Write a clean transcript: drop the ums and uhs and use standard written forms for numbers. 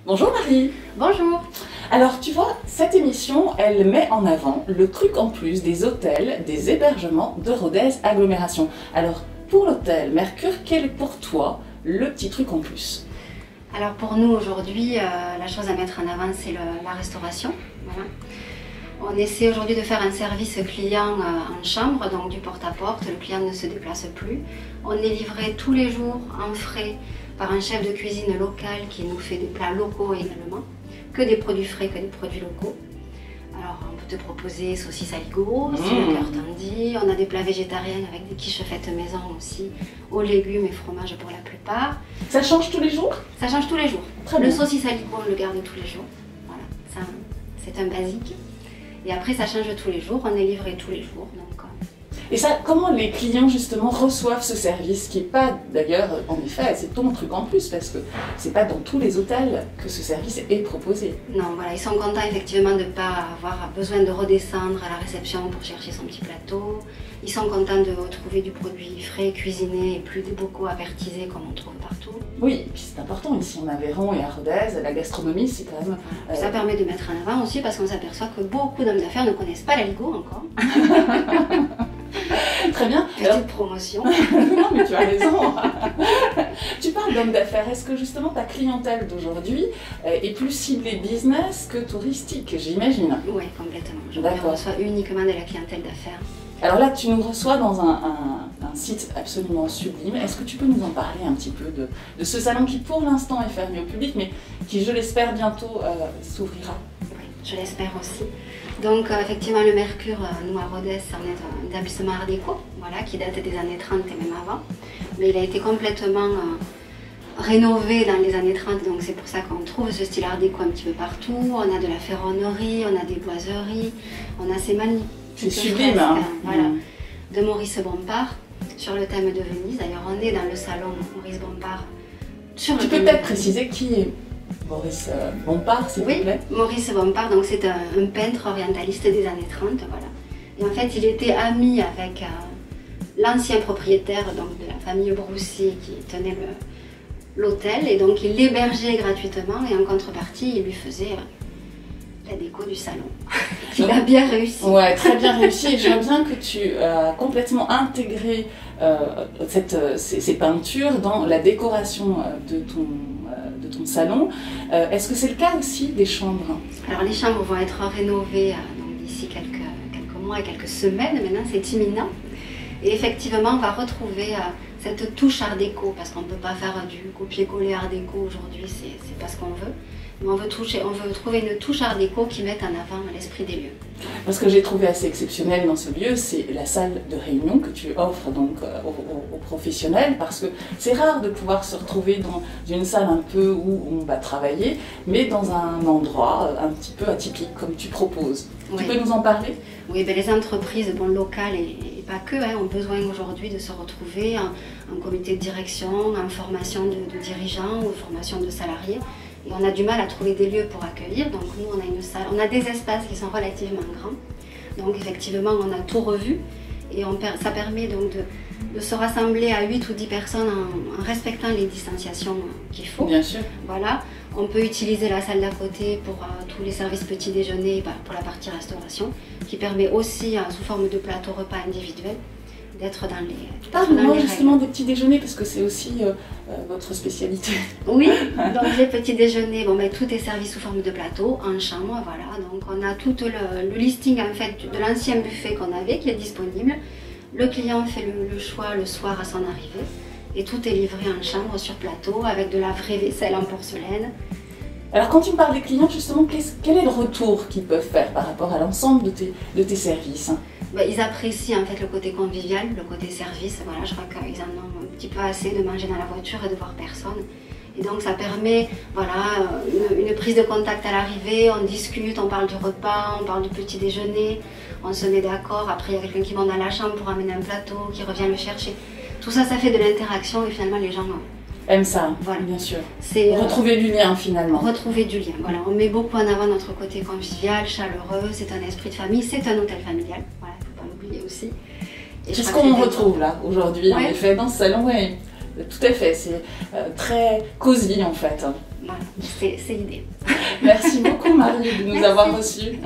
Bonjour Marie. Bonjour. Alors tu vois, cette émission, elle met en avant le truc en plus des hôtels, des hébergements de Rodez Agglomération. Alors pour l'hôtel Mercure, quel est pour toi le petit truc en plus? Alors pour nous aujourd'hui, la chose à mettre en avant, c'est la restauration. Voilà. On essaie aujourd'hui de faire un service client en chambre, donc du porte-à-porte, le client ne se déplace plus. On est livré tous les jours en frais par un chef de cuisine local qui nous fait des plats locaux également, que des produits frais, que des produits locaux. Alors on peut te proposer saucisses aligot, si le cœur t'en dit. On a des plats végétariens avec des quiches faites maison aussi, aux légumes et fromages pour la plupart. Ça change tous les jours? Ça change tous les jours. Très le bien. saucisse aligot, on le garde tous les jours. Voilà, ça c'est un basique. Et après ça change tous les jours, on est livré tous les jours. Donc, Et ça, comment les clients justement reçoivent ce service, qui n'est pas d'ailleurs, en effet, c'est ton truc en plus, parce que c'est pas dans tous les hôtels que ce service est proposé. non, voilà, ils sont contents effectivement de ne pas avoir besoin de redescendre à la réception pour chercher son petit plateau. Ils sont contents de retrouver du produit frais, cuisiné et plus des bocaux avertisés comme on trouve partout. Oui, et puis c'est important, ici en Aveyron et à Rodez, la gastronomie c'est quand même... Ça permet de mettre en avant aussi parce qu'on s'aperçoit que beaucoup d'hommes d'affaires ne connaissent pas l'aligot encore. Très bien. Petite promotion. Non mais tu as raison. Tu parles d'hommes d'affaires, est-ce que justement ta clientèle d'aujourd'hui est plus ciblée business que touristique, j'imagine? Oui, complètement. Je reçois uniquement de la clientèle d'affaires. Alors là, tu nous reçois dans un site absolument sublime. Est-ce que tu peux nous en parler un petit peu de ce salon qui pour l'instant est fermé au public, mais qui, je l'espère, bientôt s'ouvrira? Oui, je l'espère aussi. Donc effectivement, le Mercure, nous à Rodez, on est un établissement art déco, voilà, qui date des années 30 et même avant. Mais il a été complètement rénové dans les années 30, donc c'est pour ça qu'on trouve ce style art déco un petit peu partout. On a de la ferronnerie, on a des boiseries, on a ces magnifiques... C'est sublime, hein. Voilà, de Maurice Bompard, sur le thème de Venise. D'ailleurs, on est dans le salon Maurice Bompard. Tu peux peut-être préciser qui est Maurice Bompard, s'il vous plaît? Oui, Maurice Bompard, donc c'est un peintre orientaliste des années 30, voilà. Et en fait, il était ami avec l'ancien propriétaire donc, de la famille Broussy qui tenait l'hôtel, et donc il l'hébergeait gratuitement, et en contrepartie, il lui faisait... la déco du salon. Il a bien réussi. Ouais, très bien réussi. Et je vois bien que tu as complètement intégré ces peintures dans la décoration de ton salon. Est-ce que c'est le cas aussi des chambres? Alors les chambres vont être rénovées d'ici quelques mois et quelques semaines. Maintenant, c'est imminent. Et effectivement, on va retrouver cette touche art déco, parce qu'on ne peut pas faire du copier-coller art déco aujourd'hui, c'est pas ce qu'on veut. Mais on veut trouver une touche art déco qui mette en avant l'esprit des lieux. Ce que j'ai trouvé assez exceptionnel dans ce lieu, c'est la salle de réunion que tu offres donc aux professionnels, parce que c'est rare de pouvoir se retrouver dans une salle un peu où on va travailler, mais dans un endroit un petit peu atypique comme tu proposes. Oui. Tu peux nous en parler? Oui, ben les entreprises locales et pas que ont besoin aujourd'hui de se retrouver en comité de direction, en formation de dirigeants ou formation de salariés. Et on a du mal à trouver des lieux pour accueillir, donc nous on a une salle, on a des espaces qui sont relativement grands. Donc effectivement on a tout revu et ça permet donc de se rassembler à 8 ou 10 personnes en respectant les distanciations qu'il faut. Bien sûr. Voilà, on peut utiliser la salle d'à côté pour tous les services petit déjeuner, pour la partie restauration, qui permet aussi sous forme de plateau repas individuel d'être dans les... Parle-moi justement des petits déjeuners, parce que c'est aussi votre spécialité. Oui, donc les petits déjeuners, tout est servi sous forme de plateau, en chambre, voilà. Donc on a tout le listing en fait de l'ancien buffet qu'on avait qui est disponible. Le client fait le choix le soir à son arrivée et tout est livré en chambre sur plateau avec de la vraie vaisselle en porcelaine. Alors quand tu me parles des clients, justement, quel est le retour qu'ils peuvent faire par rapport à l'ensemble de tes services? Ils apprécient en fait le côté convivial, le côté service. Voilà, je crois qu'ils en ont un petit peu assez de manger dans la voiture et de voir personne. Et donc ça permet une prise de contact à l'arrivée, on discute, on parle du repas, on parle du petit déjeuner, on se met d'accord. Après il y a quelqu'un qui monte dans la chambre pour amener un plateau, qui revient le chercher. Tout ça, ça fait de l'interaction et finalement les gens aiment ça, voilà. Bien sûr. C'est retrouver du lien finalement. Retrouver du lien, voilà. On met beaucoup en avant notre côté convivial, chaleureux, c'est un esprit de famille, c'est un hôtel familial, voilà, il ne faut pas l'oublier aussi. C'est ce qu'on retrouve là aujourd'hui, en effet, dans ce salon, oui. Tout à fait, c'est très cosy en fait. Voilà, c'est l'idée. Merci beaucoup Marie de nous Merci. avoir reçus.